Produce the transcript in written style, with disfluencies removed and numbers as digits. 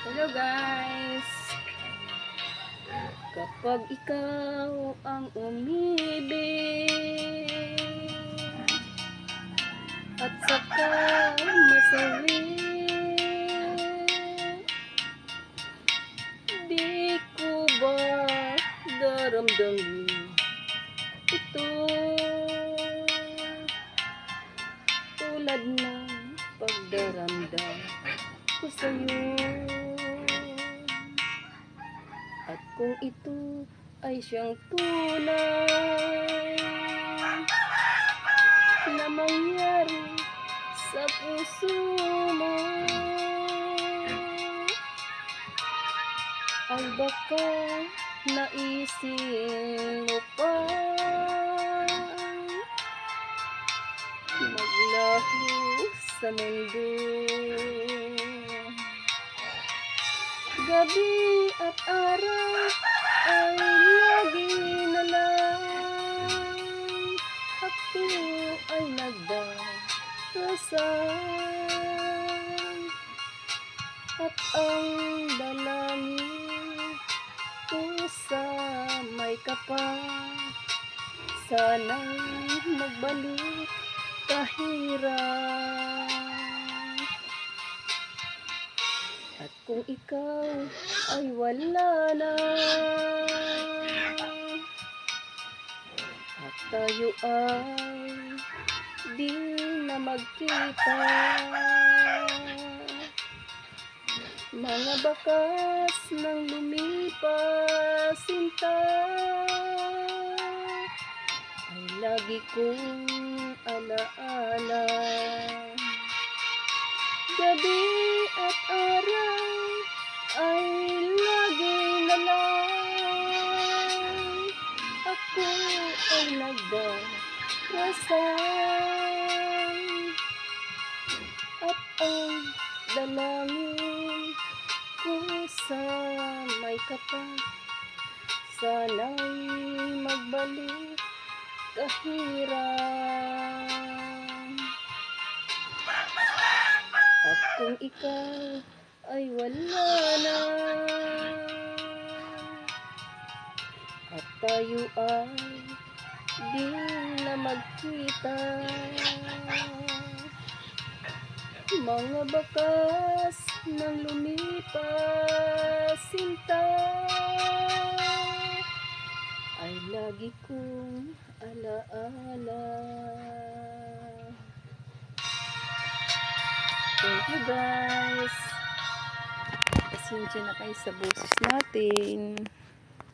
Hello guys! Kapag ikaw ang umibig at saka masawi, di ko ba daramdamin ito tulad ng pagdaramdam ko sa'yo. At kung ito ay siyang tunay na mangyari sa puso mo, ay baka naisin mo pa maglaho sa mundo. Gabi at araw ay lagi na lang ako ay nagdarasal, at ang dalangin ko sa may kapal, sana'y magbalik kahirap. At kung ikaw ay wala na at tayo ay di na magkita, mga bakas ng lumipas sinta ay lagi kong alaala. Gabi at araw ay lagi na lang ako ay nagdarasal, at ang dalangin ko sa may kapal, sana'y magbalik kahirap. At kung ikaw ay wala na at tayo ay di na magkita, mga bakas ng lumipas sinta ay lagi kong alaala. Thank you guys. Pasensya na kayo sa boses natin.